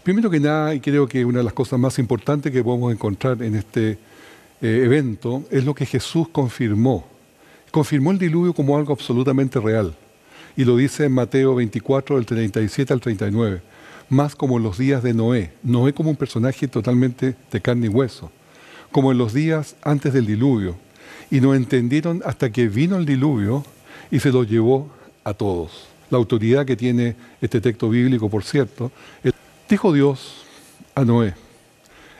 Primero que nada, y creo que una de las cosas más importantes que podemos encontrar en este evento es lo que Jesús confirmó. Confirmó el diluvio como algo absolutamente real. Y lo dice en Mateo 24, del 37 al 39. Más como en los días de Noé. Noé como un personaje totalmente de carne y hueso. Como en los días antes del diluvio. Y no entendieron hasta que vino el diluvio y se los llevó a todos. La autoridad que tiene este texto bíblico, por cierto, dijo Dios a Noé: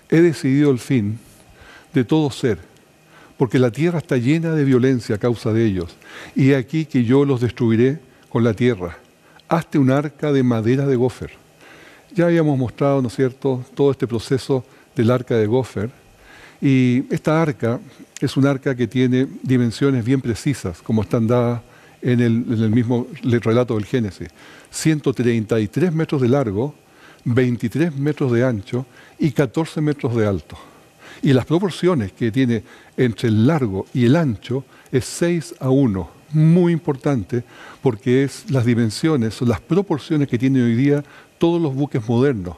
he decidido el fin de todo ser, porque la tierra está llena de violencia a causa de ellos, y he aquí que yo los destruiré con la tierra. Hazte un arca de madera de gofer. Ya habíamos mostrado, ¿no es cierto?, todo este proceso del arca de gofer, y esta arca es un arca que tiene dimensiones bien precisas, como están dadas en el mismo relato del Génesis. 133 metros de largo, 23 metros de ancho y 14 metros de alto. Y las proporciones que tiene entre el largo y el ancho es 6:1. Muy importante, porque las dimensiones, son las proporciones que tienen hoy día todos los buques modernos,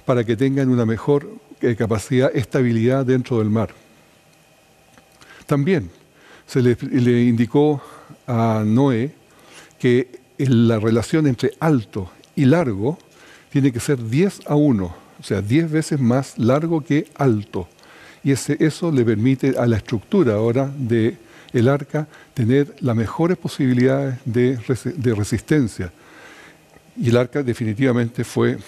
para que tengan una mejor capacidad, estabilidad dentro del mar. También se le indicó a Noé que la relación entre alto y largo tiene que ser 10:1, o sea, 10 veces más largo que alto. Y eso le permite a la estructura ahora del arca tener las mejores posibilidades de resistencia. Y el arca definitivamente fue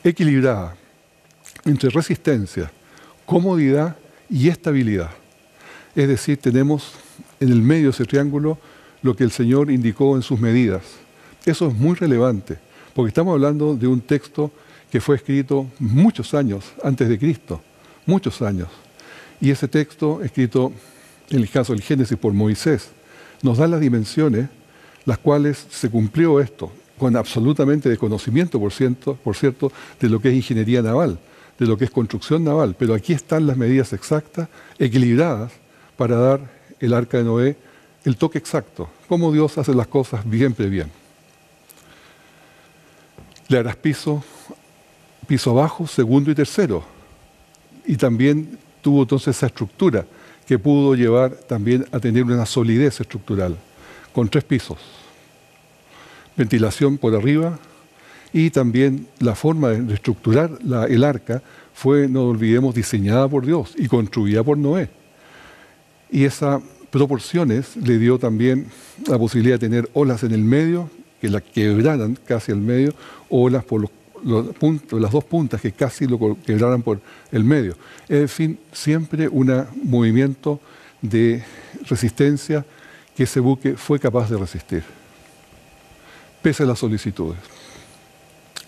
equilibrada entre resistencia, comodidad y estabilidad. Es decir, tenemos en el medio de ese triángulo lo que el Señor indicó en sus medidas. Eso es muy relevante, porque estamos hablando de un texto que fue escrito muchos años antes de Cristo, muchos años. Y ese texto, escrito en el caso del Génesis por Moisés, nos da las dimensiones, las cuales se cumplió esto, con absolutamente desconocimiento, por cierto, de lo que es ingeniería naval, de lo que es construcción naval. Pero aquí están las medidas exactas, equilibradas, para dar el arca de Noé el toque exacto, cómo Dios hace las cosas siempre bien. Le harás piso abajo, segundo y tercero. Y también tuvo entonces esa estructura que pudo llevar también a tener una solidez estructural, con 3 pisos. Ventilación por arriba, y también la forma de estructurar el arca fue, no olvidemos, diseñada por Dios y construida por Noé. Y esas proporciones le dio también la posibilidad de tener olas en el medio, que la quebraran casi al medio, olas por las dos puntas que casi lo quebraran por el medio. En fin, siempre un movimiento de resistencia que ese buque fue capaz de resistir, pese a las solicitudes.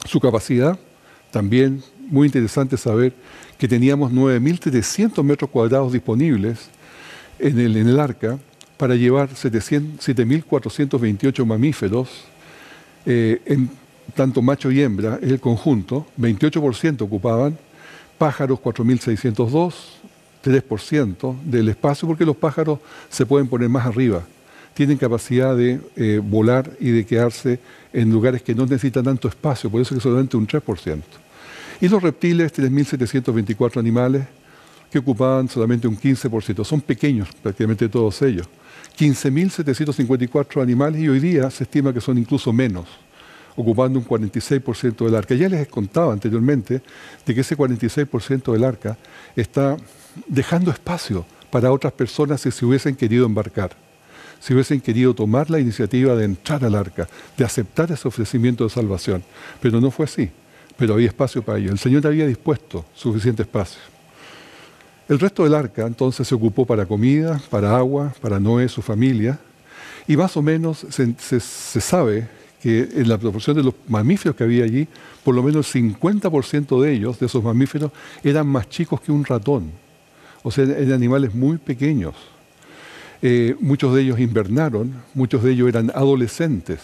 Su capacidad, también muy interesante saber que teníamos 9.300 metros cuadrados disponibles en el arca para llevar 7.428 mamíferos, tanto macho y hembra, en el conjunto. 28% ocupaban, pájaros 4.602, 3% del espacio, porque los pájaros se pueden poner más arriba. Tienen capacidad de volar y de quedarse en lugares que no necesitan tanto espacio, por eso que solamente un 3%. Y los reptiles, 3.724 animales, que ocupaban solamente un 15%. Son pequeños prácticamente todos ellos. 15.754 animales, y hoy día se estima que son incluso menos, ocupando un 46% del arca. Ya les contaba anteriormente de que ese 46% del arca está dejando espacio para otras personas si se hubiesen querido embarcar, si hubiesen querido tomar la iniciativa de entrar al arca, de aceptar ese ofrecimiento de salvación. Pero no fue así, pero había espacio para ello. El Señor había dispuesto suficiente espacio. El resto del arca entonces se ocupó para comida, para agua, para Noé, su familia, y más o menos se sabe que en la proporción de los mamíferos que había allí, por lo menos el 50% de ellos, de esos mamíferos, eran más chicos que un ratón. O sea, eran animales muy pequeños. Muchos de ellos invernaron, muchos de ellos eran adolescentes.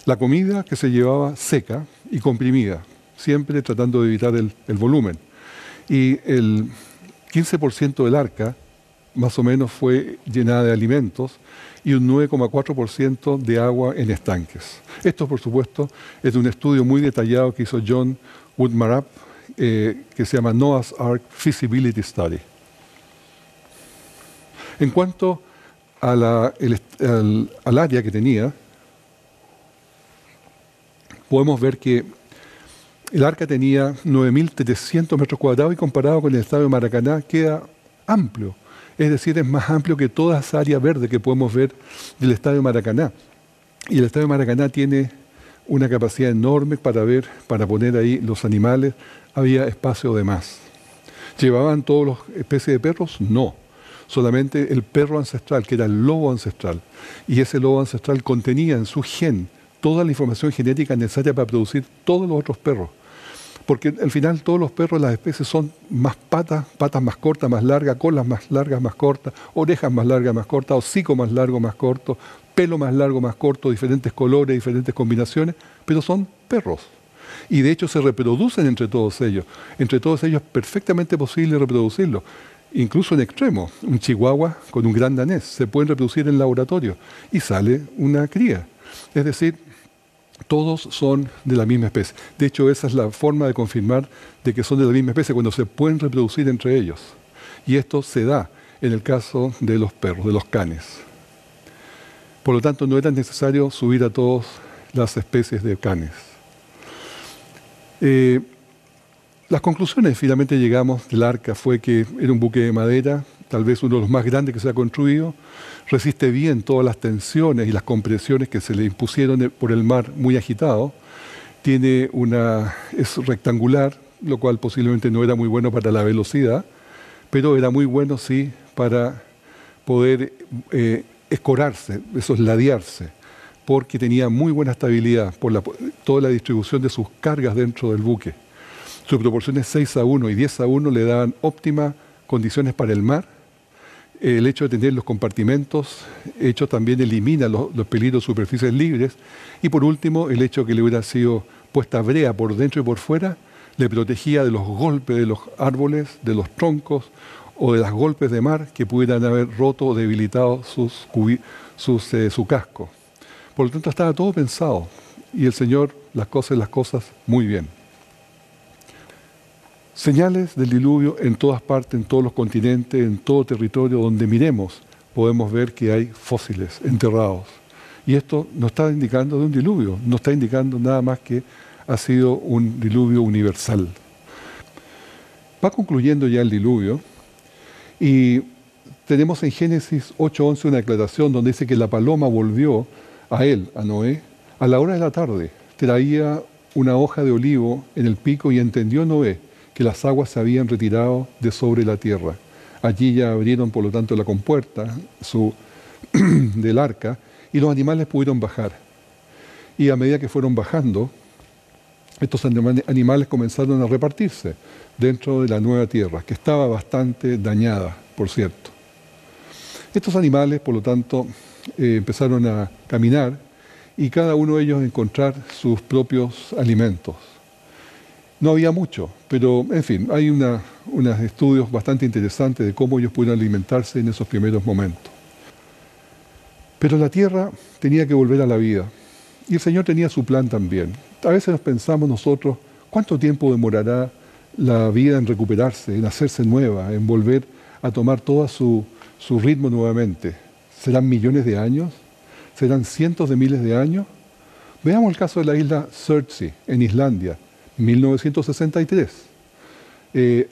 La comida que se llevaba seca y comprimida, siempre tratando de evitar el volumen. Y el 15% del arca, más o menos, fue llenada de alimentos, y un 9,4% de agua en estanques. Esto, por supuesto, es de un estudio muy detallado que hizo John Woodmarup, que se llama Noah's Ark Feasibility Study. En cuanto a al área que tenía, podemos ver que el arca tenía 9.700 metros cuadrados y comparado con el estadio de Maracaná queda amplio. Es decir, es más amplio que toda esa área verde que podemos ver del estadio de Maracaná. Y el estadio de Maracaná tiene una capacidad enorme para poner ahí los animales. Había espacio de más. ¿Llevaban todas las especies de perros? No. Solamente el perro ancestral, que era el lobo ancestral. Y ese lobo ancestral contenía en su gen toda la información genética necesaria para producir todos los otros perros. Porque al final todos los perros, las especies son más patas más cortas, más largas, colas más largas, más cortas, orejas más largas, más cortas, hocico más largo, más corto, pelo más largo, más corto, diferentes colores, diferentes combinaciones, pero son perros. Y de hecho se reproducen entre todos ellos. Entre todos ellos es perfectamente posible reproducirlo. Incluso en extremo, un chihuahua con un gran danés se pueden reproducir en laboratorio y sale una cría. Es decir, todos son de la misma especie. De hecho, esa es la forma de confirmar de que son de la misma especie, cuando se pueden reproducir entre ellos. Y esto se da en el caso de los perros, de los canes. Por lo tanto, no era necesario subir a todas las especies de canes. Las conclusiones finalmente llegamos del arca fue que era un buque de madera, tal vez uno de los más grandes que se ha construido, resiste bien todas las tensiones y las compresiones que se le impusieron por el mar muy agitado, es rectangular, lo cual posiblemente no era muy bueno para la velocidad, pero era muy bueno sí para poder escorarse, eso es ladearse, porque tenía muy buena estabilidad por toda la distribución de sus cargas dentro del buque. Sus proporciones 6:1 y 10:1 le daban óptimas condiciones para el mar. El hecho de tener los compartimentos hechos también elimina los peligros de superficies libres. Y por último, el hecho de que le hubiera sido puesta brea por dentro y por fuera, le protegía de los golpes de los árboles, de los troncos o de los golpes de mar que pudieran haber roto o debilitado su casco. Por lo tanto, estaba todo pensado y el Señor las cosas muy bien. Señales del diluvio en todas partes, en todos los continentes, en todo territorio donde miremos, podemos ver que hay fósiles enterrados. Y esto no está indicando de un diluvio, no está indicando nada más que ha sido un diluvio universal. Va concluyendo ya el diluvio y tenemos en Génesis 8:11 una declaración donde dice que la paloma volvió a él, a Noé, a la hora de la tarde. Traía una hoja de olivo en el pico y entendió Noé que las aguas se habían retirado de sobre la tierra. Allí ya abrieron, por lo tanto, la compuerta del arca y los animales pudieron bajar. Y a medida que fueron bajando, estos animales comenzaron a repartirse dentro de la nueva tierra, que estaba bastante dañada, por cierto. Estos animales, por lo tanto, empezaron a caminar y cada uno de ellos a encontrar sus propios alimentos. No había mucho, pero en fin, hay unos estudios bastante interesantes de cómo ellos pudieron alimentarse en esos primeros momentos. Pero la tierra tenía que volver a la vida y el Señor tenía su plan también. A veces nos pensamos nosotros, ¿cuánto tiempo demorará la vida en recuperarse, en hacerse nueva, en volver a tomar todo su ritmo nuevamente? ¿Serán millones de años? ¿Serán cientos de miles de años? Veamos el caso de la isla Surtsey, en Islandia. 1963.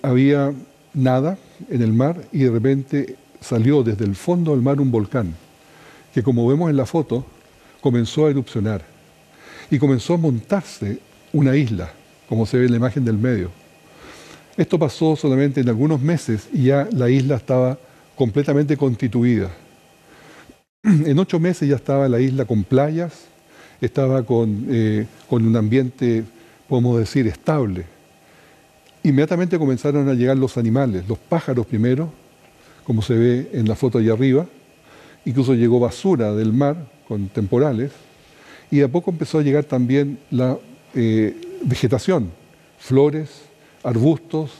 Había nada en el mar y de repente salió desde el fondo del mar un volcán que, como vemos en la foto, comenzó a erupcionar y comenzó a montarse una isla, como se ve en la imagen del medio. Esto pasó solamente en algunos meses y ya la isla estaba completamente constituida. En 8 meses ya estaba la isla con playas, estaba con un ambiente, podemos decir, estable. Inmediatamente comenzaron a llegar los animales, los pájaros primero, como se ve en la foto allá arriba. Incluso llegó basura del mar con temporales. Y de a poco empezó a llegar también la vegetación, flores, arbustos.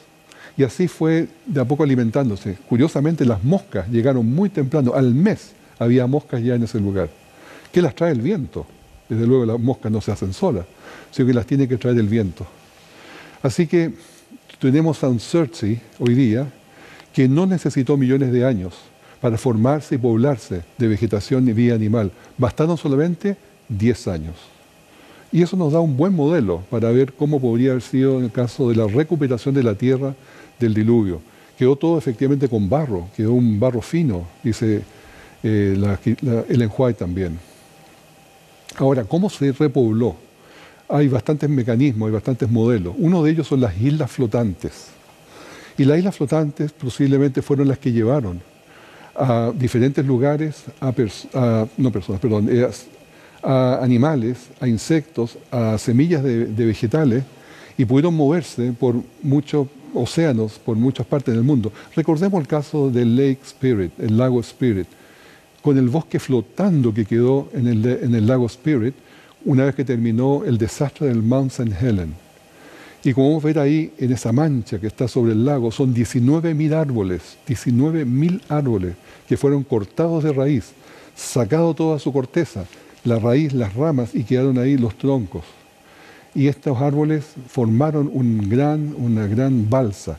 Y así fue de a poco alimentándose. Curiosamente, las moscas llegaron muy temprano, al mes, había moscas ya en ese lugar. ¿Qué las trae el viento? Desde luego las moscas no se hacen solas, sino que las tiene que traer el viento. Así que tenemos a un Surtsey hoy día que no necesitó millones de años para formarse y poblarse de vegetación y vida animal. Bastaron solamente 10 años. Y eso nos da un buen modelo para ver cómo podría haber sido en el caso de la recuperación de la tierra del diluvio. Quedó todo efectivamente con barro, quedó un barro fino, dice Ellen White también. Ahora, ¿cómo se repobló? Hay bastantes mecanismos, hay bastantes modelos. Uno de ellos son las islas flotantes. Y las islas flotantes posiblemente fueron las que llevaron a diferentes lugares a animales, a insectos, a semillas de vegetales, y pudieron moverse por muchos océanos, por muchas partes del mundo. Recordemos el caso del Lake Spirit, el lago Spirit, con el bosque flotando que quedó en el lago Spirit una vez que terminó el desastre del Mount St. Helens. Y como vamos a ver ahí, en esa mancha que está sobre el lago, son 19.000 árboles, 19.000 árboles que fueron cortados de raíz, sacado toda su corteza, la raíz, las ramas, y quedaron ahí los troncos. Y estos árboles formaron una gran balsa.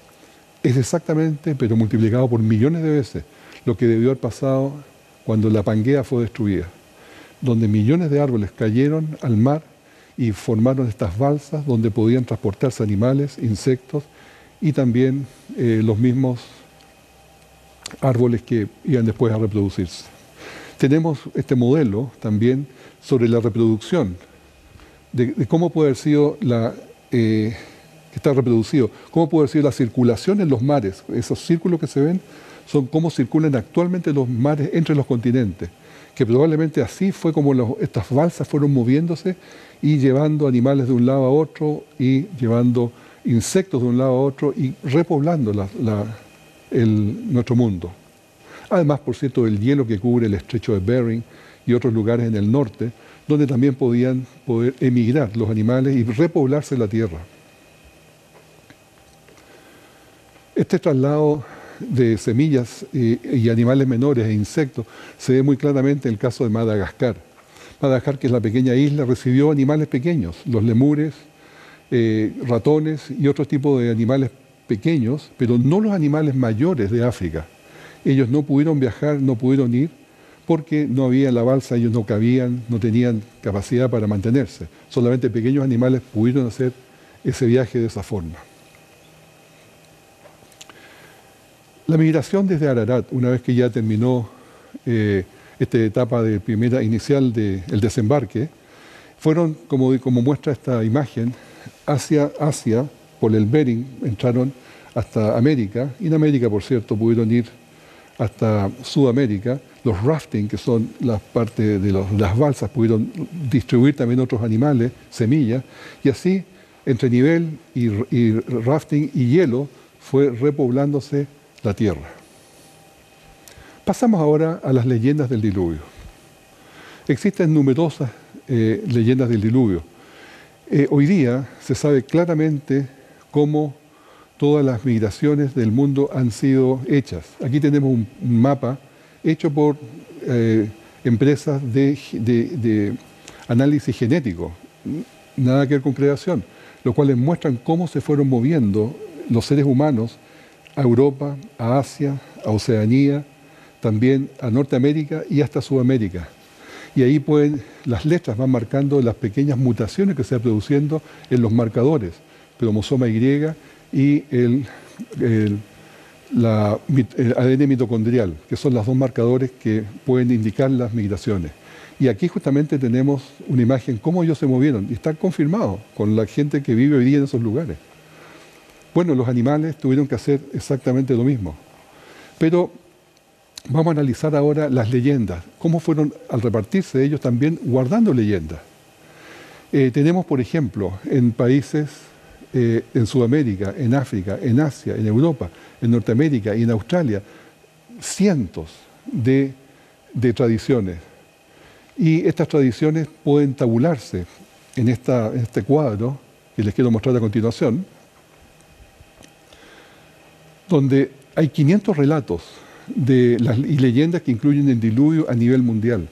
Es exactamente, pero multiplicado por millones de veces, lo que debió haber pasado cuando la Pangea fue destruida, donde millones de árboles cayeron al mar y formaron estas balsas donde podían transportarse animales, insectos y también los mismos árboles que iban después a reproducirse. Tenemos este modelo también sobre la reproducción, de cómo puede haber sido que está reproducido, cómo puede haber sido la circulación en los mares. Esos círculos que se ven son cómo circulan actualmente los mares entre los continentes, que probablemente así fue como estas balsas fueron moviéndose y llevando animales de un lado a otro y llevando insectos de un lado a otro y repoblando nuestro mundo. Además, por cierto, del hielo que cubre el estrecho de Bering y otros lugares en el norte, donde también poder emigrar los animales y repoblarse la tierra. Este traslado de semillas y animales menores e insectos se ve muy claramente en el caso de Madagascar. Madagascar, que es la pequeña isla, recibió animales pequeños, los lemures, ratones y otros tipos de animales pequeños, pero no los animales mayores de África. Ellos no pudieron viajar, no pudieron ir, porque no había la balsa, ellos no cabían, no tenían capacidad para mantenerse. Solamente pequeños animales pudieron hacer ese viaje de esa forma. La migración desde Ararat, una vez que ya terminó esta etapa de primera inicial del desembarque, fueron, como muestra esta imagen, hacia Asia, por el Bering, entraron hasta América, y en América, por cierto, pudieron ir hasta Sudamérica. Los rafting, que son las partes de las balsas, pudieron distribuir también otros animales, semillas, y así, entre nivel y rafting y hielo, fue repoblándose la tierra. Pasamos ahora a las leyendas del diluvio. Existen numerosas leyendas del diluvio. Hoy día se sabe claramente cómo todas las migraciones del mundo han sido hechas. Aquí tenemos un mapa hecho por empresas de análisis genético, nada que ver con creación, los cuales muestran cómo se fueron moviendo los seres humanos a Europa, a Asia, a Oceanía, también a Norteamérica y hasta Sudamérica. Y ahí las letras van marcando las pequeñas mutaciones que se van produciendo en los marcadores, cromosoma Y y el ADN mitocondrial, que son los dos marcadores que pueden indicar las migraciones. Y aquí justamente tenemos una imagen cómo ellos se movieron, y está confirmado con la gente que vive hoy día en esos lugares. Bueno, los animales tuvieron que hacer exactamente lo mismo. Pero vamos a analizar ahora las leyendas, cómo fueron al repartirse ellos también guardando leyendas. Tenemos, por ejemplo, en países en Sudamérica, en África, en Asia, en Europa, en Norteamérica y en Australia, cientos de tradiciones. Y estas tradiciones pueden tabularse en este cuadro que les quiero mostrar a continuación, donde hay 500 relatos y leyendas que incluyen el diluvio a nivel mundial,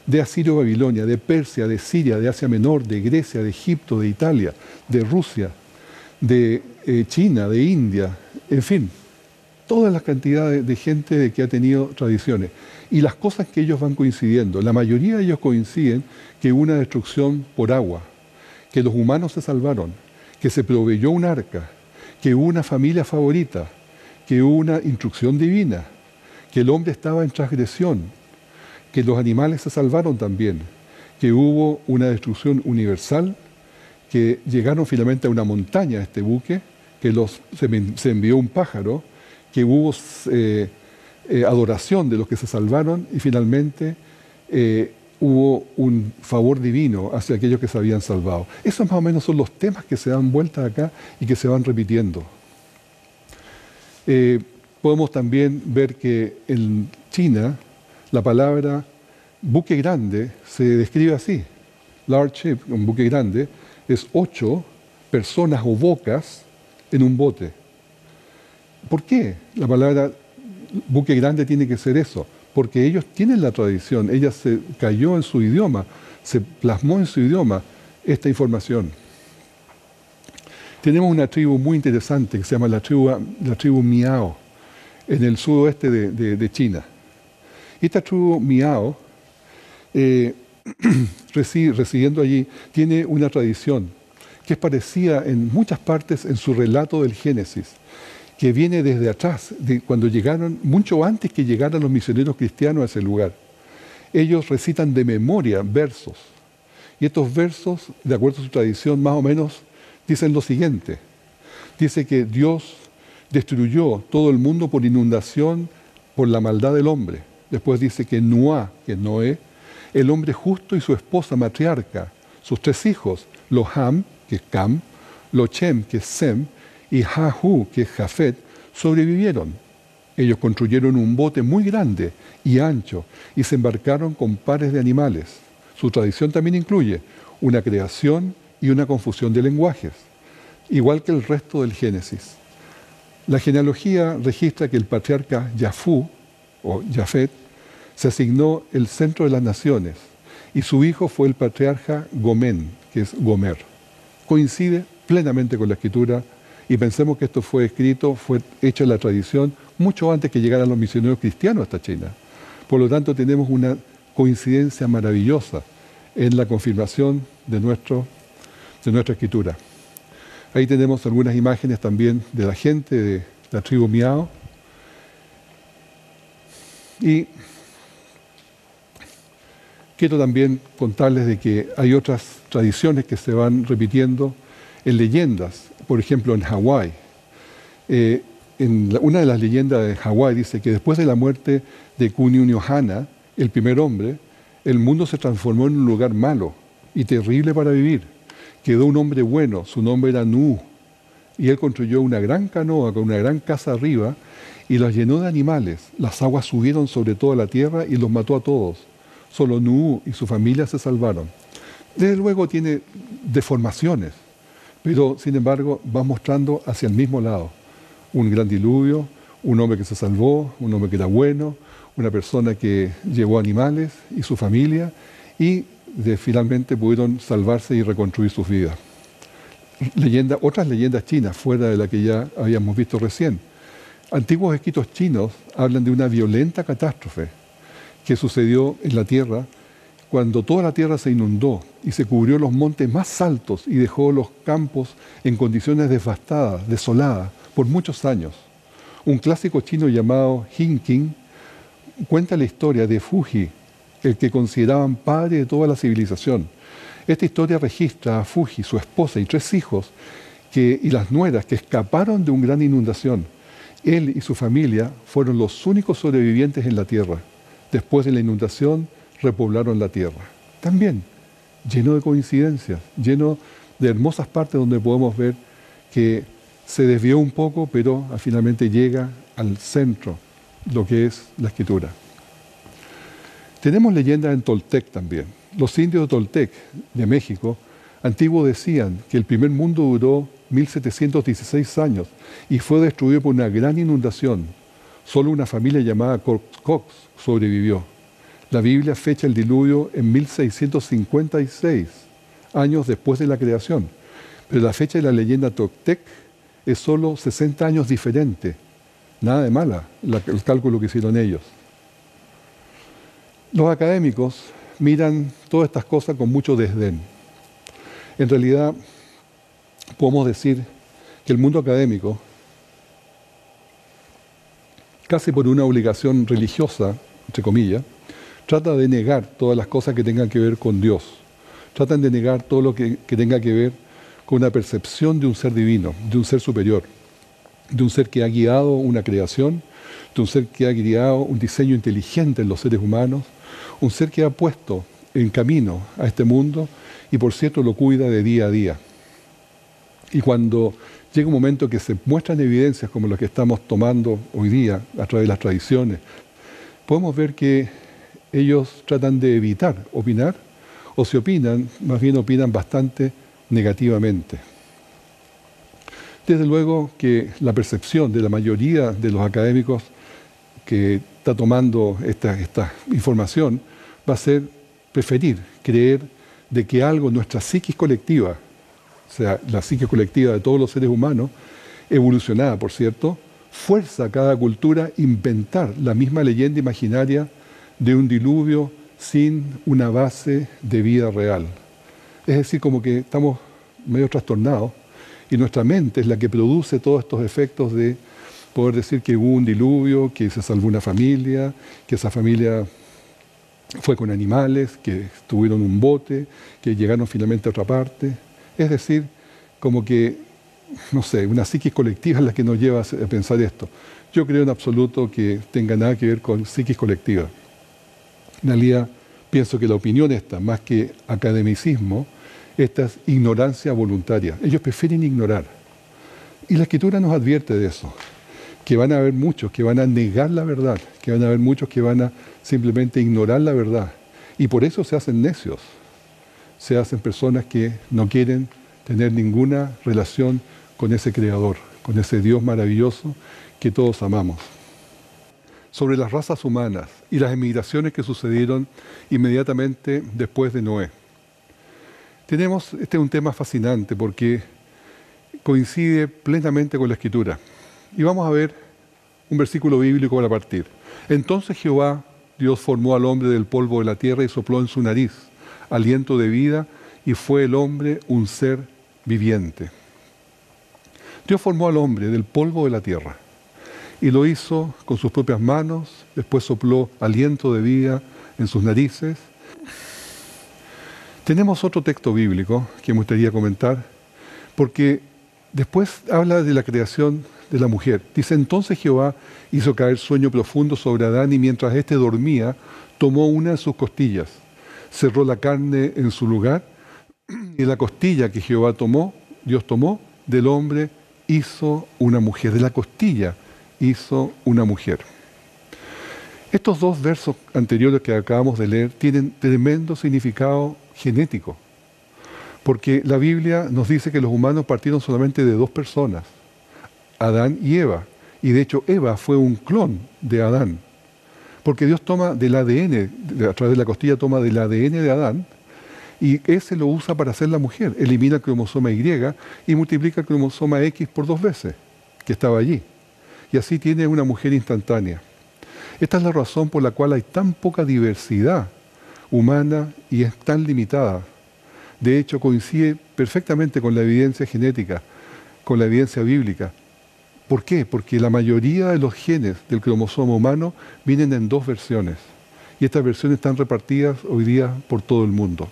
de Asirio Babilonia, de Persia, de Siria, de Asia Menor, de Grecia, de Egipto, de Italia, de Rusia, de China, de India, en fin, todas las cantidades de gente que ha tenido tradiciones. Y las cosas que ellos van coincidiendo, la mayoría de ellos coinciden que hubo una destrucción por agua, que los humanos se salvaron, que se proveyó un arca, que hubo una familia favorita, que hubo una instrucción divina, que el hombre estaba en transgresión, que los animales se salvaron también, que hubo una destrucción universal, que llegaron finalmente a una montaña este buque, que se envió un pájaro, que hubo adoración de los que se salvaron y finalmente hubo un favor divino hacia aquellos que se habían salvado. Esos más o menos son los temas que se dan vueltas acá y que se van repitiendo. Podemos también ver que en China la palabra buque grande se describe así. Large ship, un buque grande, es 8 personas o bocas en un bote. ¿Por qué la palabra buque grande tiene que ser eso? Porque ellos tienen la tradición, ella se cayó en su idioma, se plasmó en su idioma esta información. Tenemos una tribu muy interesante que se llama la tribu Miao, en el sudoeste de China. Esta tribu Miao, residiendo allí, tiene una tradición que es parecida en muchas partes en su relato del Génesis, que viene desde atrás, de cuando llegaron, mucho antes que llegaran los misioneros cristianos a ese lugar. Ellos recitan de memoria versos, y estos versos, de acuerdo a su tradición, más o menos dicen lo siguiente. Dice que Dios destruyó todo el mundo por inundación, por la maldad del hombre. Después dice que Noá, que es Noé, el hombre justo y su esposa matriarca, sus 3 hijos, lo Ham, que es Cam, lo Chem, que es Sem, y Jahu, que es Jafet, sobrevivieron. Ellos construyeron un bote muy grande y ancho y se embarcaron con pares de animales. Su tradición también incluye una creación y una confusión de lenguajes, igual que el resto del Génesis. La genealogía registra que el patriarca Jafú, o Jafet, se asignó el centro de las naciones y su hijo fue el patriarca Gomén, que es Gomer. Coincide plenamente con la escritura y pensemos que esto fue escrito, fue hecho en la tradición mucho antes que llegaran los misioneros cristianos hasta China. Por lo tanto, tenemos una coincidencia maravillosa en la confirmación de nuestra escritura. Ahí tenemos algunas imágenes también de la gente de la tribu Miao. Y quiero también contarles de que hay otras tradiciones que se van repitiendo en leyendas. Por ejemplo, en Hawái. Una de las leyendas de Hawái dice que después de la muerte de Kunyunyuhana, el primer hombre, el mundo se transformó en un lugar malo y terrible para vivir. Quedó un hombre bueno, su nombre era Nu, y él construyó una gran canoa con una gran casa arriba y los llenó de animales. Las aguas subieron sobre toda la tierra y los mató a todos. Solo Nu y su familia se salvaron. Desde luego tiene deformaciones, pero sin embargo va mostrando hacia el mismo lado. Un gran diluvio, un hombre que se salvó, un hombre que era bueno, una persona que llevó animales y su familia y finalmente pudieron salvarse y reconstruir sus vidas. Otras leyendas chinas, fuera de la que ya habíamos visto recién. Antiguos escritos chinos hablan de una violenta catástrofe que sucedió en la tierra cuando toda la tierra se inundó y se cubrió los montes más altos y dejó los campos en condiciones devastadas, desoladas, por muchos años. Un clásico chino llamado Hin King cuenta la historia de Fuji, el que consideraban padre de toda la civilización. Esta historia registra a Fuji, su esposa y 3 hijos y las nueras que escaparon de una gran inundación. Él y su familia fueron los únicos sobrevivientes en la tierra. Después de la inundación, repoblaron la tierra. También lleno de coincidencias, lleno de hermosas partes donde podemos ver que se desvió un poco, pero finalmente llega al centro, lo que es la escritura. Tenemos leyendas en Toltec también. Los indios de Toltec, de México, antiguos decían que el primer mundo duró 1716 años y fue destruido por una gran inundación. Solo una familia llamada Cox sobrevivió. La Biblia fecha el diluvio en 1656, años después de la creación. Pero la fecha de la leyenda Toltec es solo 60 años diferente. Nada de mala el cálculo que hicieron ellos. Los académicos miran todas estas cosas con mucho desdén. En realidad, podemos decir que el mundo académico, casi por una obligación religiosa, entre comillas, trata de negar todas las cosas que tengan que ver con Dios. Tratan de negar todo lo que tenga que ver con una percepción de un ser divino, de un ser superior, de un ser que ha guiado una creación, de un ser que ha guiado un diseño inteligente en los seres humanos, un ser que ha puesto en camino a este mundo y por cierto lo cuida de día a día. Y cuando llega un momento que se muestran evidencias como las que estamos tomando hoy día a través de las tradiciones, podemos ver que ellos tratan de evitar opinar, o si opinan, más bien opinan bastante negativamente. Desde luego que la percepción de la mayoría de los académicos que está tomando esta información va a ser preferir creer de que algo en nuestra psiquis colectiva, o sea, la psiquis colectiva de todos los seres humanos, evolucionada, por cierto, fuerza a cada cultura a inventar la misma leyenda imaginaria de un diluvio sin una base de vida real. Es decir, como que estamos medio trastornados y nuestra mente es la que produce todos estos efectos de poder decir que hubo un diluvio, que se salvó una familia, que esa familia fue con animales, que tuvieron un bote, que llegaron finalmente a otra parte. Es decir, como que, no sé, una psiquis colectiva es la que nos lleva a pensar esto. Yo creo en absoluto que tenga nada que ver con psiquis colectiva. En realidad, pienso que la opinión esta, más que academicismo, esta es ignorancia voluntaria. Ellos prefieren ignorar. Y la Escritura nos advierte de eso, que van a haber muchos que van a negar la verdad, que van a haber muchos que van a simplemente ignorar la verdad. Y por eso se hacen necios. Se hacen personas que no quieren tener ninguna relación con ese Creador, con ese Dios maravilloso que todos amamos. Sobre las razas humanas y las emigraciones que sucedieron inmediatamente después de Noé. Este es un tema fascinante porque coincide plenamente con la Escritura. Y vamos a ver un versículo bíblico para partir. Entonces Jehová, Dios, formó al hombre del polvo de la tierra y sopló en su nariz aliento de vida y fue el hombre un ser viviente. Dios formó al hombre del polvo de la tierra y lo hizo con sus propias manos, después sopló aliento de vida en sus narices. Tenemos otro texto bíblico que me gustaría comentar, porque después habla de la creación de la mujer. Dice, entonces Jehová hizo caer sueño profundo sobre Adán y mientras éste dormía, tomó una de sus costillas, cerró la carne en su lugar y la costilla que Jehová tomó, Dios tomó, del hombre hizo una mujer, de la costilla hizo una mujer. Estos dos versos anteriores que acabamos de leer tienen tremendo significado genético, porque la Biblia nos dice que los humanos partieron solamente de dos personas, Adán y Eva, y de hecho Eva fue un clon de Adán, porque Dios toma del ADN, a través de la costilla toma del ADN de Adán, y ese lo usa para hacer la mujer, elimina el cromosoma Y y multiplica el cromosoma X por 2 veces, que estaba allí, y así tiene una mujer instantánea. Esta es la razón por la cual hay tan poca diversidad humana y es tan limitada. De hecho, coincide perfectamente con la evidencia genética, con la evidencia bíblica. ¿Por qué? Porque la mayoría de los genes del cromosoma humano vienen en 2 versiones. Y estas versiones están repartidas hoy día por todo el mundo.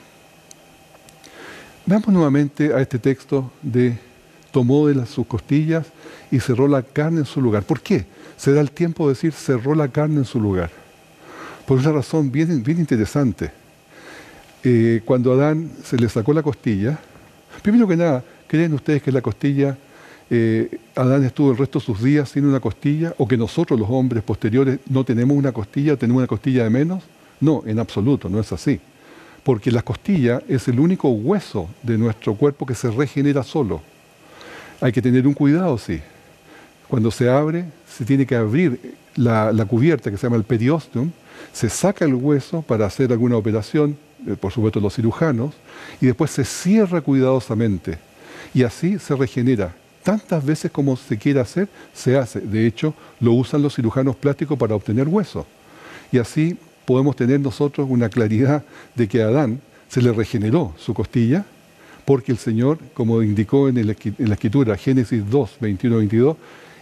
Veamos nuevamente a este texto de tomó de sus costillas y cerró la carne en su lugar. ¿Por qué? Se da el tiempo de decir cerró la carne en su lugar. Por una razón bien interesante. Cuando a Adán se le sacó la costilla, primero que nada, ¿creen ustedes que la costilla, Adán estuvo el resto de sus días sin una costilla? ¿O que nosotros los hombres posteriores no tenemos una costilla, tenemos una costilla de menos? No, en absoluto, no es así. Porque la costilla es el único hueso de nuestro cuerpo que se regenera solo. Hay que tener un cuidado, sí. Cuando se abre, se tiene que abrir la cubierta que se llama el periosteum, se saca el hueso para hacer alguna operación, por supuesto los cirujanos, y después se cierra cuidadosamente. Y así se regenera. Tantas veces como se quiera hacer, se hace. De hecho, lo usan los cirujanos plásticos para obtener hueso. Y así podemos tener nosotros una claridad de que a Adán se le regeneró su costilla, porque el Señor, como indicó en la Escritura, Génesis 2, 21, 22,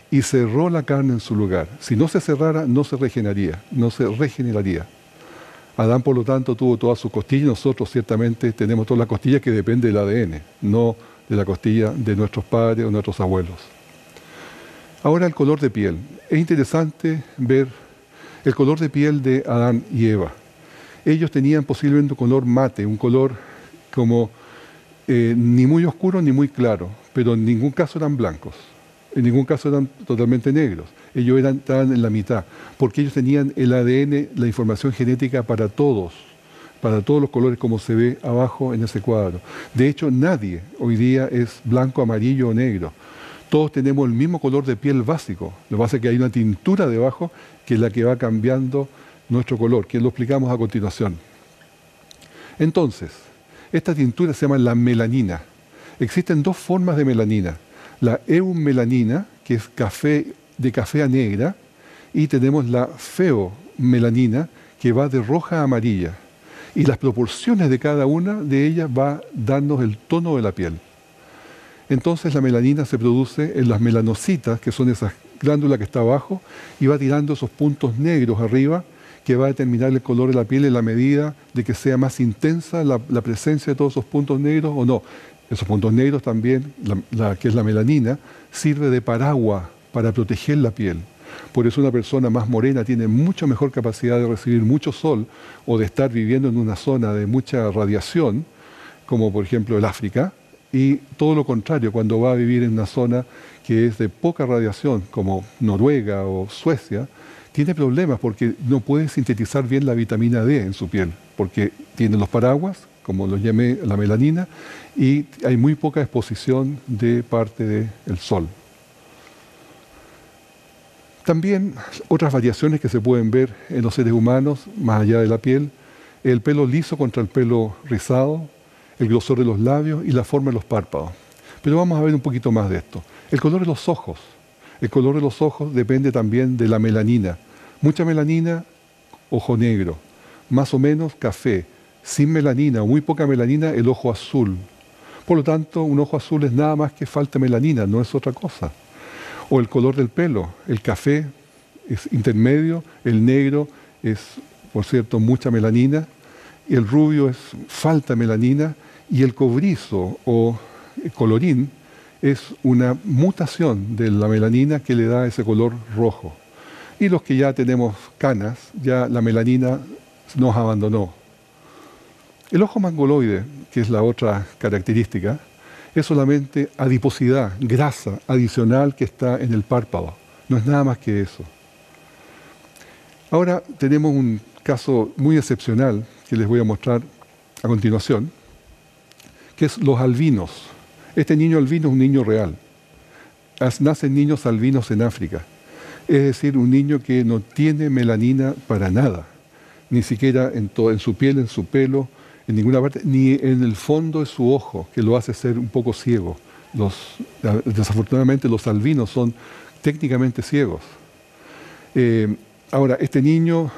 y cerró la carne en su lugar. Si no se cerrara, no se regeneraría. Adán, por lo tanto, tuvo toda su costilla, y nosotros ciertamente tenemos toda la costilla que depende del ADN, no de la costilla de nuestros padres o nuestros abuelos. Ahora el color de piel. Es interesante ver el color de piel de Adán y Eva. Ellos tenían posiblemente un color mate, un color como ni muy oscuro ni muy claro, pero en ningún caso eran blancos, en ningún caso eran totalmente negros. Ellos estaban en la mitad, porque ellos tenían el ADN, la información genética para todos los colores como se ve abajo en ese cuadro. De hecho, nadie hoy día es blanco, amarillo o negro. Todos tenemos el mismo color de piel básico. Lo que pasa es que hay una tintura debajo que es la que va cambiando nuestro color, que lo explicamos a continuación. Entonces, esta tintura se llama la melanina. Existen dos formas de melanina. La eumelanina, que es de café a negra, y tenemos la feomelanina, que va de roja a amarilla. Y las proporciones de cada una de ellas va a darnos el tono de la piel. Entonces la melanina se produce en las melanocitas, que son esas glándulas que está abajo, y va tirando esos puntos negros arriba, que va a determinar el color de la piel en la medida de que sea más intensa la presencia de todos esos puntos negros o no. Esos puntos negros también, que es la melanina, sirve de paraguas para proteger la piel. Por eso una persona más morena tiene mucha mejor capacidad de recibir mucho sol o de estar viviendo en una zona de mucha radiación, como por ejemplo el África, y todo lo contrario, cuando va a vivir en una zona que es de poca radiación, como Noruega o Suecia, tiene problemas porque no puede sintetizar bien la vitamina D en su piel, porque tiene los paraguas, como lo llamé la melanina, y hay muy poca exposición de parte del sol. También otras variaciones que se pueden ver en los seres humanos, más allá de la piel, el pelo liso contra el pelo rizado, el grosor de los labios y la forma de los párpados. Pero vamos a ver un poquito más de esto. El color de los ojos. El color de los ojos depende también de la melanina. Mucha melanina, ojo negro. Más o menos café. Sin melanina o muy poca melanina, el ojo azul. Por lo tanto, un ojo azul es nada más que falta de melanina, no es otra cosa. O el color del pelo. El café es intermedio, el negro es, por cierto, mucha melanina, y el rubio es falta de melanina, y el cobrizo o colorín es una mutación de la melanina que le da ese color rojo. Y los que ya tenemos canas, ya la melanina nos abandonó. El ojo mongoloide, que es la otra característica, es solamente adiposidad, grasa adicional que está en el párpado. No es nada más que eso. Ahora tenemos un caso muy excepcional que les voy a mostrar a continuación, que es los albinos. Este niño albino es un niño real. Nacen niños albinos en África. Es decir, un niño que no tiene melanina para nada, ni siquiera en su piel, en su pelo, en ninguna parte, ni en el fondo de su ojo, que lo hace ser un poco ciego. Desafortunadamente los albinos son técnicamente ciegos. Ahora, este niño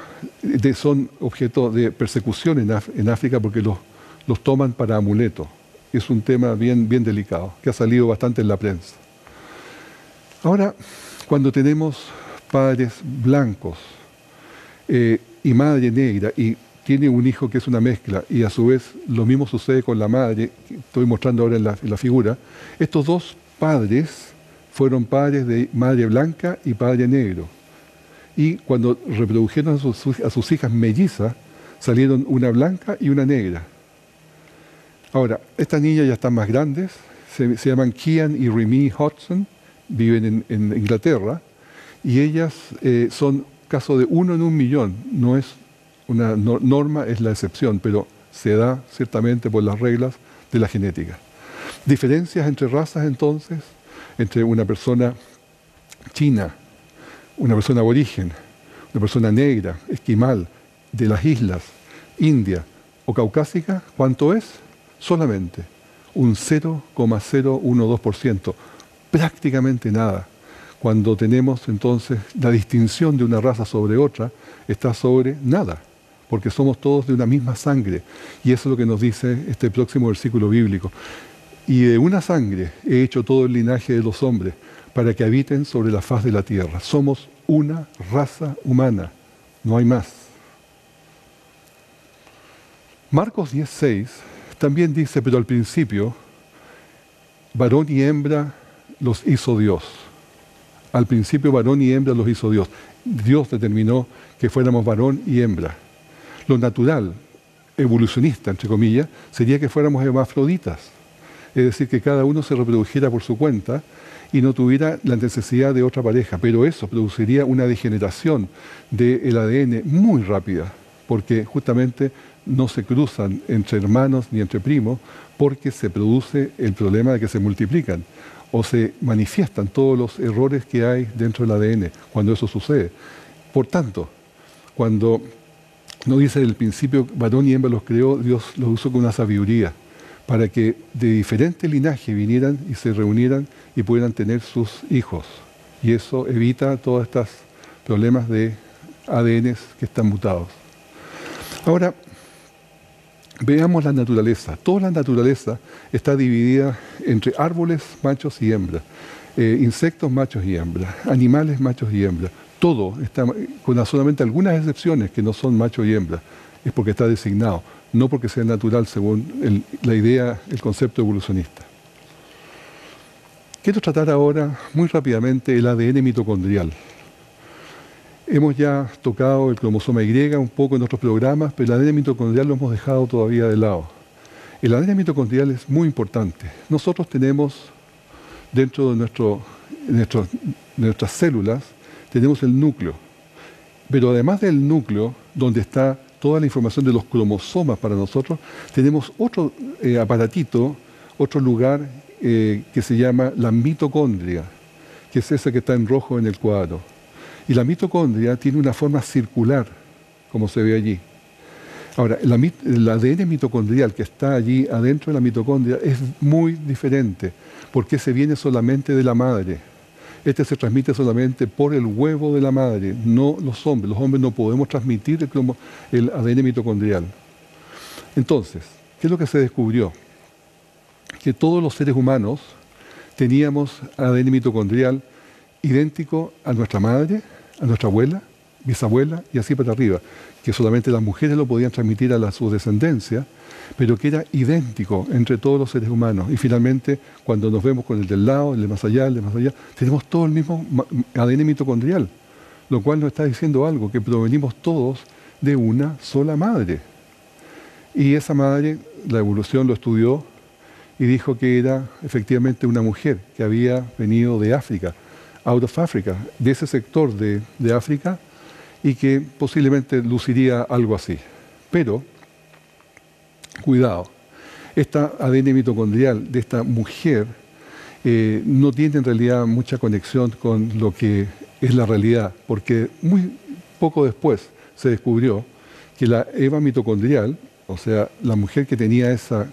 son objeto de persecución en África porque los toman para amuleto. Es un tema bien delicado, que ha salido bastante en la prensa. Ahora, cuando tenemos padres blancos y madre negra, y tiene un hijo que es una mezcla, y a su vez lo mismo sucede con la madre, que estoy mostrando ahora en la figura, estos dos padres fueron padres de madre blanca y padre negro. Y cuando reprodujeron a sus hijas mellizas, salieron una blanca y una negra. Ahora, estas niñas ya están más grandes, se llaman Kian y Remy Hodgson, viven en Inglaterra, y ellas son caso de 1 en 1.000.000, no es una norma, es la excepción, pero se da ciertamente por las reglas de la genética. Diferencias entre razas entonces, entre una persona china, una persona aborigen, una persona negra, esquimal, de las islas, India o caucásica, ¿cuánto es? Solamente un 0,012%, prácticamente nada. Cuando tenemos entonces la distinción de una raza sobre otra, está sobre nada, porque somos todos de una misma sangre. Y eso es lo que nos dice este próximo versículo bíblico. Y de una sangre he hecho todo el linaje de los hombres, para que habiten sobre la faz de la tierra. Somos una raza humana, no hay más. Marcos 10:6 también dice, pero al principio, varón y hembra los hizo Dios. Al principio varón y hembra los hizo Dios. Dios determinó que fuéramos varón y hembra. Lo natural, evolucionista, entre comillas, sería que fuéramos hermafroditas. Es decir, que cada uno se reprodujera por su cuenta y no tuviera la necesidad de otra pareja. Pero eso produciría una degeneración del ADN muy rápida, porque justamente no se cruzan entre hermanos ni entre primos, porque se produce el problema de que se multiplican o se manifiestan todos los errores que hay dentro del ADN cuando eso sucede. Por tanto, cuando no dice el principio varón y hembra los creó, Dios los usó con una sabiduría para que de diferente linaje vinieran y se reunieran y pudieran tener sus hijos. Y eso evita todos estos problemas de ADNs que están mutados. Ahora, veamos la naturaleza. Toda la naturaleza está dividida entre árboles, machos y hembras, insectos, machos y hembras, animales, machos y hembras. Todo está, con solamente algunas excepciones que no son machos y hembras, es porque está designado, no porque sea natural según la idea, el concepto evolucionista. Quiero tratar ahora muy rápidamente el ADN mitocondrial. Hemos ya tocado el cromosoma Y un poco en otros programas, pero el ADN mitocondrial lo hemos dejado todavía de lado. El ADN mitocondrial es muy importante. Nosotros tenemos dentro de nuestras células, tenemos el núcleo. Pero además del núcleo, donde está toda la información de los cromosomas para nosotros, tenemos otro aparatito, otro lugar que se llama la mitocondria, que es ese que está en rojo en el cuadro. Y la mitocondria tiene una forma circular, como se ve allí. Ahora, el ADN mitocondrial que está allí adentro de la mitocondria es muy diferente, porque se viene solamente de la madre. Este se transmite solamente por el huevo de la madre, no los hombres. Los hombres no podemos transmitir el ADN mitocondrial. Entonces, ¿qué es lo que se descubrió? Que todos los seres humanos teníamos ADN mitocondrial idéntico a nuestra madre, a nuestra abuela, bisabuela y así para arriba, que solamente las mujeres lo podían transmitir a su descendencia, pero que era idéntico entre todos los seres humanos. Y finalmente, cuando nos vemos con el del lado, el de más allá, tenemos todo el mismo ADN mitocondrial, lo cual nos está diciendo algo, que provenimos todos de una sola madre. Y esa madre, la evolución lo estudió y dijo que era efectivamente una mujer que había venido de África, out of Africa, de ese sector de África, y que posiblemente luciría algo así. Pero, cuidado, esta ADN mitocondrial de esta mujer no tiene en realidad mucha conexión con lo que es la realidad, porque muy poco después se descubrió que la Eva mitocondrial, o sea, la mujer que tenía esa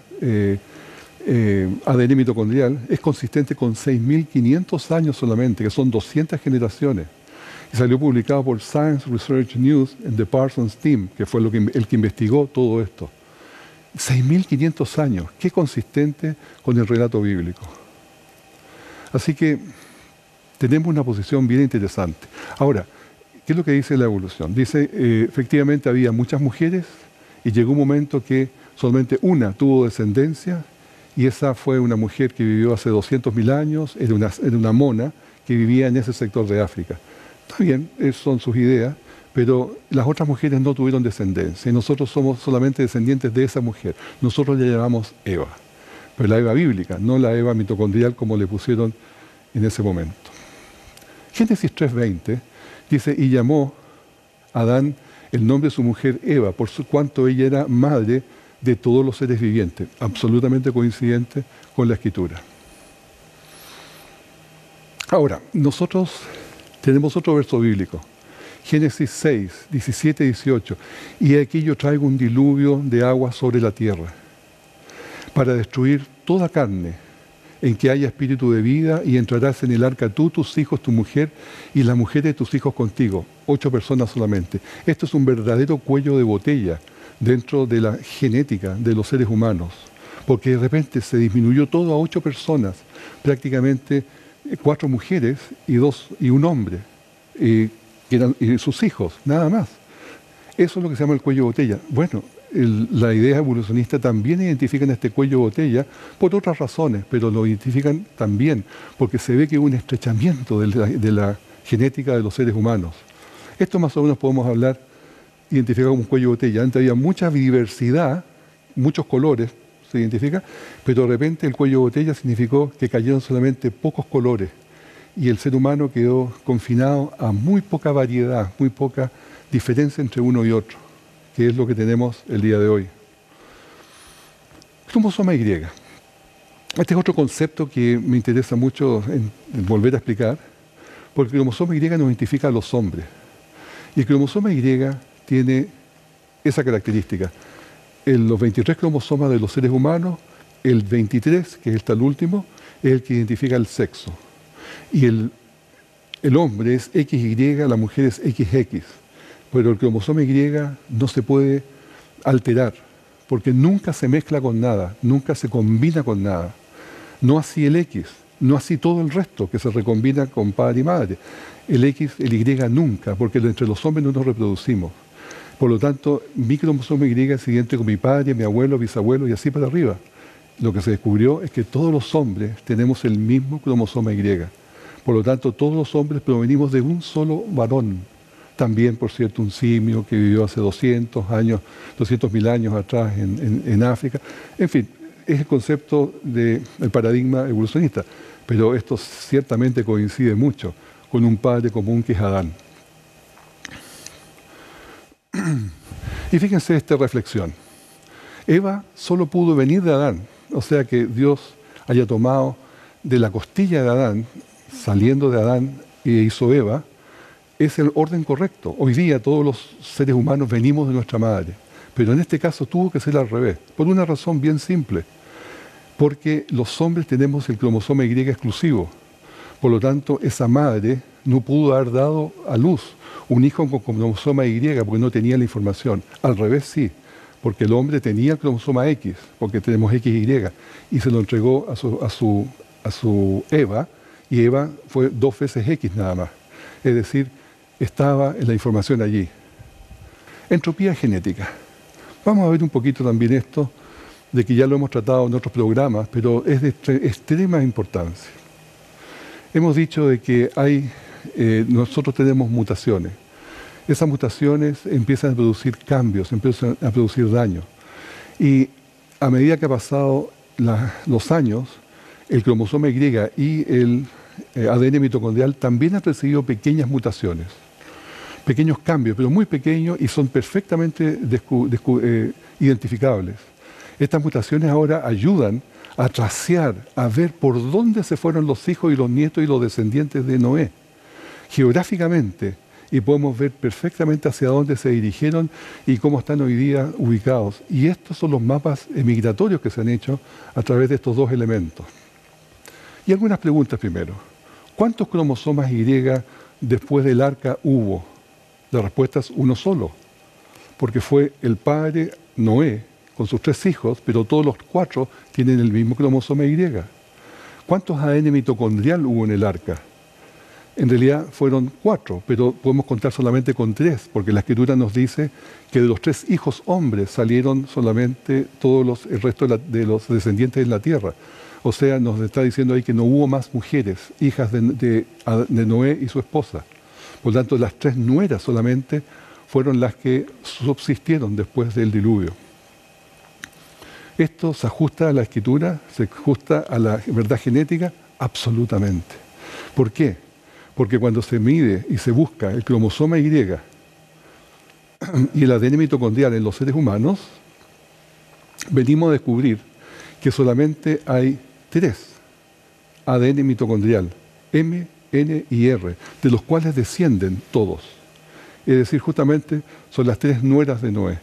ADN mitocondrial, es consistente con 6.500 años solamente, que son 200 generaciones. Y salió publicado por Science Research News en The Parsons Team, que fue el que investigó todo esto. 6.500 años, qué consistente con el relato bíblico. Así que tenemos una posición bien interesante. Ahora, ¿qué es lo que dice la evolución? Dice, efectivamente había muchas mujeres y llegó un momento que solamente una tuvo descendencia, y esa fue una mujer que vivió hace 200.000 años, era una mona que vivía en ese sector de África. Está bien, esas son sus ideas, pero las otras mujeres no tuvieron descendencia y nosotros somos solamente descendientes de esa mujer. Nosotros la llamamos Eva, pero la Eva bíblica, no la Eva mitocondrial como le pusieron en ese momento. Génesis 3:20 dice, y llamó a Adán el nombre de su mujer Eva, por cuanto ella era madre de todos los seres vivientes, absolutamente coincidente con la Escritura. Ahora, nosotros Tenemos otro verso bíblico. Génesis 6, 17 y 18. Y aquí yo traigo un diluvio de agua sobre la tierra, para destruir toda carne, en que haya espíritu de vida, y entrarás en el arca tú, tus hijos, tu mujer, y la mujer de tus hijos contigo. 8 personas solamente. Esto es un verdadero cuello de botella dentro de la genética de los seres humanos, porque de repente se disminuyó todo a 8 personas, prácticamente 4 mujeres y un hombre, que eran sus hijos, nada más. Eso es lo que se llama el cuello de botella. Bueno, la idea evolucionista también identifican este cuello de botella por otras razones, pero lo identifican también porque se ve que hubo un estrechamiento de la genética de los seres humanos. Esto más o menos podemos hablar, identificar como un cuello de botella. Antes había mucha diversidad, muchos colores, se identifica, pero de repente el cuello de botella significó que cayeron solamente pocos colores y el ser humano quedó confinado a muy poca variedad, muy poca diferencia entre uno y otro, que es lo que tenemos el día de hoy. Cromosoma Y. Este es otro concepto que me interesa mucho en volver a explicar, porque el cromosoma Y nos identifica a los hombres. Y el cromosoma Y tiene esa característica. En los 23 cromosomas de los seres humanos, el 23, que es el último, es el que identifica el sexo. Y el hombre es XY, la mujer es XX. Pero el cromosoma Y no se puede alterar, porque nunca se mezcla con nada, nunca se combina con nada. No así el X, no así todo el resto, que se recombina con padre y madre. El X, el Y nunca, porque entre los hombres no nos reproducimos. Por lo tanto, mi cromosoma Y es siguiente con mi padre, mi abuelo, bisabuelo y así para arriba. Lo que se descubrió es que todos los hombres tenemos el mismo cromosoma Y. Por lo tanto, todos los hombres provenimos de un solo varón. También, por cierto, un simio que vivió hace 200.000 años atrás en África. En fin, es el concepto del paradigma evolucionista. Pero esto ciertamente coincide mucho con un padre común que es Adán. Y fíjense esta reflexión. Eva solo pudo venir de Adán. O sea que Dios haya tomado de la costilla de Adán, saliendo de Adán, y hizo Eva, es el orden correcto. Hoy día todos los seres humanos venimos de nuestra madre, pero en este caso tuvo que ser al revés, por una razón bien simple, porque los hombres tenemos el cromosoma Y exclusivo. Por lo tanto, esa madre no pudo haber dado a luz un hijo con cromosoma Y porque no tenía la información. Al revés sí, porque el hombre tenía el cromosoma X, porque tenemos XY, y se lo entregó a su Eva, y Eva fue 2 veces X nada más. Es decir, estaba en la información allí. Entropía genética. Vamos a ver un poquito también esto, de que ya lo hemos tratado en otros programas, pero es de extrema importancia. Hemos dicho de que nosotros tenemos mutaciones. Esas mutaciones empiezan a producir cambios, empiezan a producir daño. Y a medida que han pasado los años, el cromosoma Y y el ADN mitocondrial también han recibido pequeñas mutaciones, pequeños cambios, pero muy pequeños y son perfectamente identificables. Estas mutaciones ahora ayudan a tracear, a ver por dónde se fueron los hijos y los nietos y los descendientes de Noé, geográficamente, y podemos ver perfectamente hacia dónde se dirigieron y cómo están hoy día ubicados. Y estos son los mapas migratorios que se han hecho a través de estos 2 elementos. Y algunas preguntas primero. ¿Cuántos cromosomas Y después del arca hubo? La respuesta es uno solo, porque fue el padre Noé con sus 3 hijos, pero todos los 4 tienen el mismo cromosoma Y. ¿Cuántos ADN mitocondrial hubo en el arca? En realidad fueron 4, pero podemos contar solamente con 3, porque la Escritura nos dice que de los 3 hijos hombres salieron solamente el resto de los descendientes de la tierra. O sea, nos está diciendo ahí que no hubo más mujeres, hijas de Noé y su esposa. Por lo tanto, las 3 nueras solamente fueron las que subsistieron después del diluvio. ¿Esto se ajusta a la Escritura? ¿Se ajusta a la verdad genética? Absolutamente. ¿Por qué? Porque cuando se mide y se busca el cromosoma Y y el ADN mitocondrial en los seres humanos, venimos a descubrir que solamente hay 3 ADN mitocondrial, M, N y R, de los cuales descienden todos. Es decir, justamente son las tres nueras de Noé,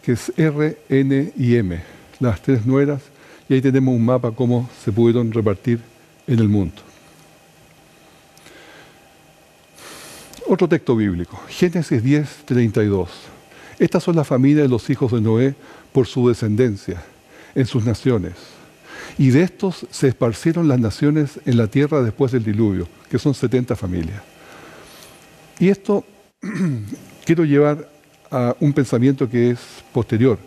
que es R, N y M, las tres nueras, y ahí tenemos un mapa cómo se pudieron repartir en el mundo. Otro texto bíblico, Génesis 10, 32. Estas son las familias de los hijos de Noé por su descendencia, en sus naciones. Y de estos se esparcieron las naciones en la tierra después del diluvio, que son 70 familias. Y esto quiero llevar a un pensamiento que es posterior.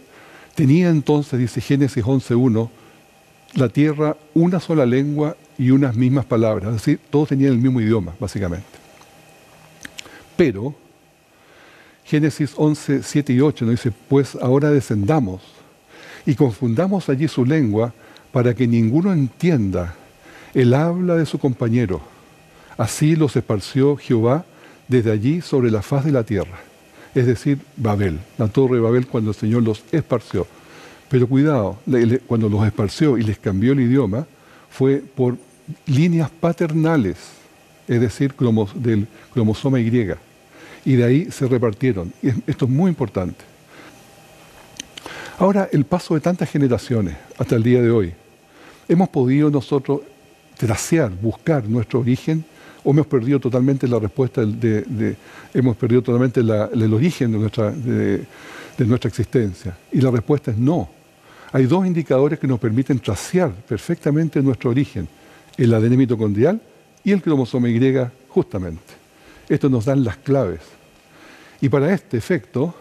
Tenía entonces, dice Génesis 11.1, la tierra una sola lengua y unas mismas palabras. Es decir, todos tenían el mismo idioma, básicamente. Pero, Génesis 11, 7 y 8 nos dice, pues ahora descendamos y confundamos allí su lengua para que ninguno entienda el habla de su compañero. Así los esparció Jehová desde allí sobre la faz de la tierra. Es decir, Babel, la torre de Babel cuando el Señor los esparció. Pero cuidado, cuando los esparció y les cambió el idioma, fue por líneas paternales, es decir, del cromosoma Y. Y de ahí se repartieron. Y esto es muy importante. Ahora, el paso de tantas generaciones hasta el día de hoy, ¿hemos podido nosotros tracear, buscar nuestro origen? ¿O hemos perdido totalmente la respuesta, hemos perdido totalmente el origen de nuestra existencia? Y la respuesta es no. Hay dos indicadores que nos permiten tracear perfectamente nuestro origen, el ADN mitocondrial y el cromosoma Y, justamente. Estos nos dan las claves. Y para este efecto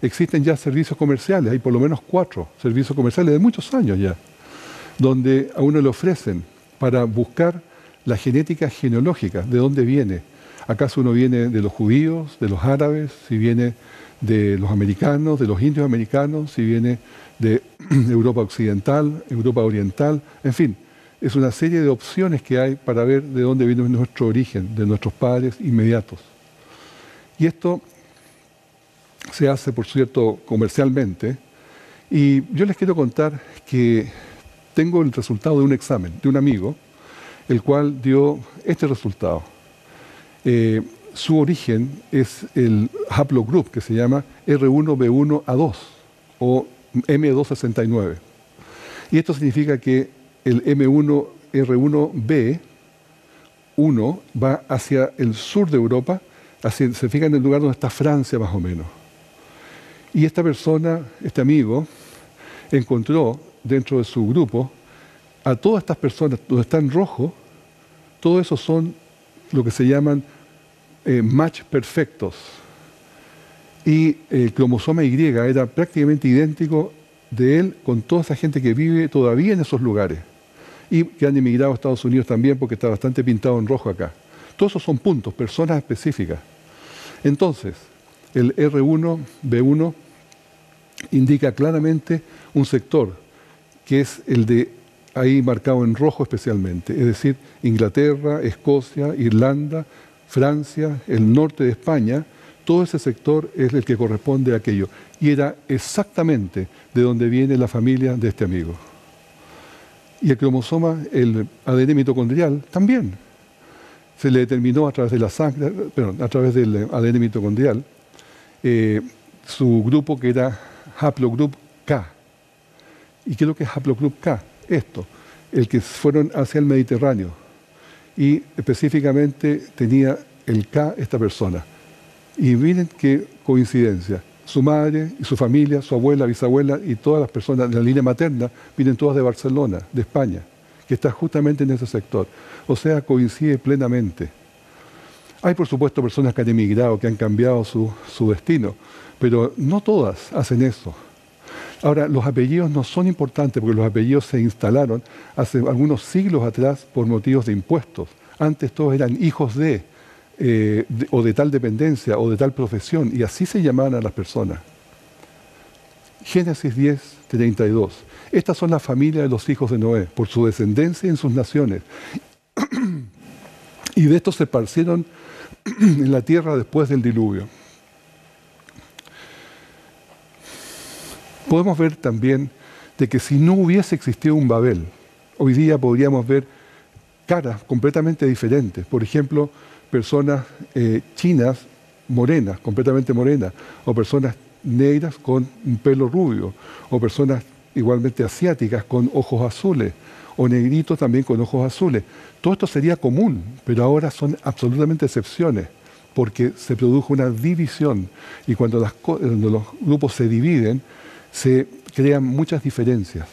existen ya servicios comerciales, hay por lo menos 4 servicios comerciales de muchos años ya, donde a uno le ofrecen para buscar la genética genealógica, de dónde viene. ¿Acaso uno viene de los judíos, de los árabes, si viene de los americanos, de los indios americanos, si viene de Europa occidental, Europa oriental? En fin, es una serie de opciones que hay para ver de dónde viene nuestro origen, de nuestros padres inmediatos. Y esto se hace, por cierto, comercialmente. Y yo les quiero contar que tengo el resultado de un examen de un amigo, el cual dio este resultado. Su origen es el haplogroup que se llama R1B1A2 o M269. Y esto significa que el M1R1B1 va hacia el sur de Europa, se fija en el lugar donde está Francia más o menos. Y esta persona, este amigo, encontró dentro de su grupo a todas estas personas, donde está en rojo, todo eso son lo que se llaman match perfectos. Y el cromosoma Y era prácticamente idéntico de él con toda esa gente que vive todavía en esos lugares. Y que han emigrado a Estados Unidos también porque está bastante pintado en rojo acá. Todos esos son puntos, personas específicas. Entonces, el R1B1 indica claramente un sector, que es el de ahí marcado en rojo especialmente, es decir, Inglaterra, Escocia, Irlanda, Francia, el norte de España, todo ese sector es el que corresponde a aquello. Y era exactamente de donde viene la familia de este amigo. Y el cromosoma, el ADN mitocondrial, también se le determinó a través de la sangre, a través del ADN mitocondrial, su grupo que era haplogroup K. ¿Y qué es lo que es haplogroup K? Esto, el que fueron hacia el Mediterráneo. Y específicamente tenía el K esta persona. Y miren qué coincidencia. Su madre y su familia, su abuela, bisabuela y todas las personas de la línea materna vienen todas de Barcelona, de España, que está justamente en ese sector. O sea, coincide plenamente. Hay, por supuesto, personas que han emigrado, que han cambiado su destino, pero no todas hacen eso. Ahora, los apellidos no son importantes porque los apellidos se instalaron hace algunos siglos atrás por motivos de impuestos. Antes todos eran hijos o de tal dependencia o de tal profesión, y así se llamaban a las personas. Génesis 10, 32. Estas son las familias de los hijos de Noé, por su descendencia en sus naciones. Y de estos se esparcieron en la tierra después del diluvio. Podemos ver también de que si no hubiese existido un Babel, hoy día podríamos ver caras completamente diferentes. Por ejemplo, personas chinas morenas, completamente morenas, o personas negras con un pelo rubio, o personas igualmente asiáticas con ojos azules, o negritos también con ojos azules. Todo esto sería común, pero ahora son absolutamente excepciones, porque se produjo una división, y cuando los grupos se dividen, se crean muchas diferencias.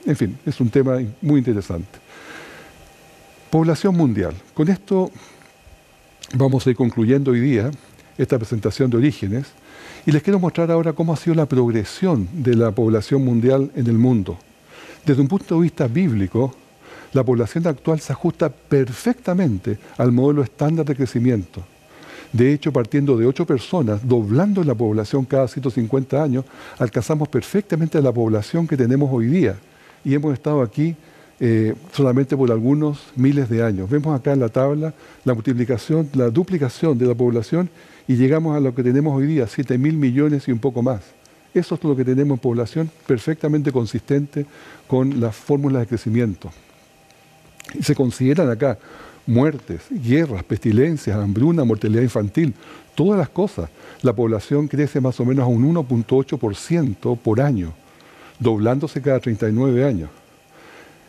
En fin, es un tema muy interesante. Población mundial. Con esto vamos a ir concluyendo hoy día esta presentación de Orígenes, y les quiero mostrar ahora cómo ha sido la progresión de la población mundial en el mundo. Desde un punto de vista bíblico, la población actual se ajusta perfectamente al modelo estándar de crecimiento. De hecho, partiendo de 8 personas, doblando la población cada 150 años, alcanzamos perfectamente la población que tenemos hoy día. Y hemos estado aquí solamente por algunos miles de años. Vemos acá en la tabla la multiplicación, la duplicación de la población, y llegamos a lo que tenemos hoy día, 7.000 millones y un poco más. Eso es lo que tenemos en población, perfectamente consistente con las fórmulas de crecimiento. Y se consideran acá muertes, guerras, pestilencias, hambruna, mortalidad infantil, todas las cosas. La población crece más o menos a un 1.8% por año, doblándose cada 39 años.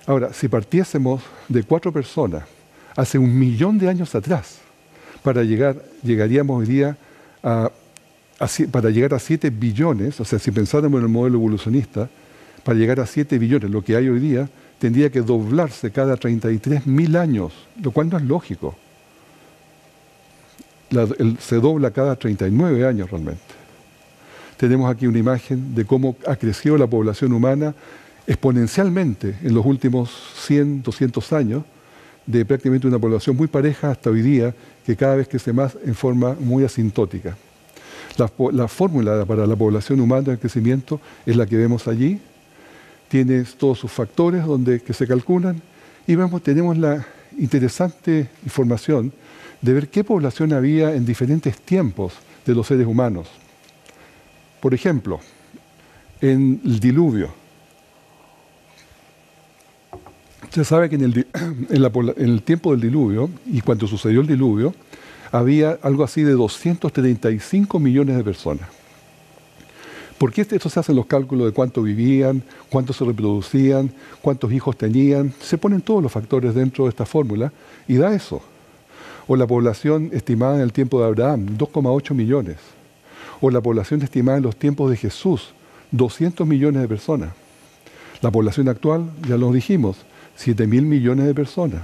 Ahora, si partiésemos de 4 personas hace 1 millón de años atrás, llegaríamos hoy día para llegar a 7 billones, o sea, si pensáramos en el modelo evolucionista, para llegar a 7 billones, lo que hay hoy día, tendría que doblarse cada 33.000 años, lo cual no es lógico. Se dobla cada 39 años realmente. Tenemos aquí una imagen de cómo ha crecido la población humana exponencialmente en los últimos 100, 200 años, de prácticamente una población muy pareja hasta hoy día, que cada vez crece más en forma muy asintótica. La fórmula para la población humana de crecimiento es la que vemos allí. Tiene todos sus factores que se calculan, y tenemos la interesante información de ver qué población había en diferentes tiempos de los seres humanos. Por ejemplo, en el diluvio. Se sabe que en el tiempo del diluvio, y cuando sucedió el diluvio, había algo así de 235 millones de personas. ¿Por qué esto se hacen los cálculos de cuánto vivían, cuánto se reproducían, cuántos hijos tenían? Se ponen todos los factores dentro de esta fórmula y da eso. O la población estimada en el tiempo de Abraham, 2,8 millones. O la población estimada en los tiempos de Jesús, 200 millones de personas. La población actual, ya lo dijimos, 7.000 millones de personas.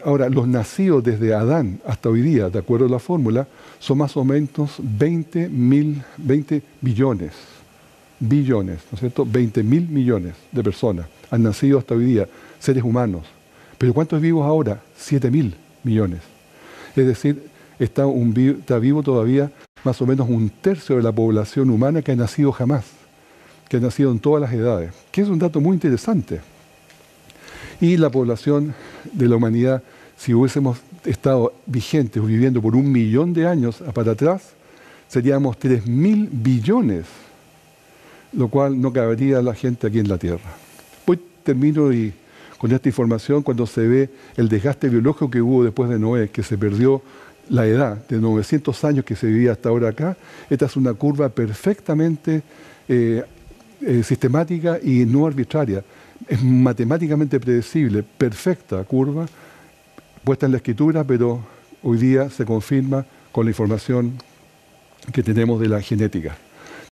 Ahora, los nacidos desde Adán hasta hoy día, de acuerdo a la fórmula, son más o menos 20 billones, ¿no es cierto? 20.000 millones de personas han nacido hasta hoy día, seres humanos. ¿Pero cuántos vivos ahora? 7.000 millones. Es decir, está vivo todavía más o menos 1/3 de la población humana que ha nacido jamás, que ha nacido en todas las edades, que es un dato muy interesante. Y la población de la humanidad, si hubiésemos estado vigentes o viviendo por 1 millón de años para atrás, seríamos 3.000 billones, lo cual no cabería la gente aquí en la Tierra. Hoy termino con esta información cuando se ve el desgaste biológico que hubo después de Noé, que se perdió la edad de 900 años que se vivía hasta ahora acá. Esta es una curva perfectamente sistemática y no arbitraria. Es matemáticamente predecible, perfecta curva, puesta en la escritura, pero hoy día se confirma con la información que tenemos de la genética.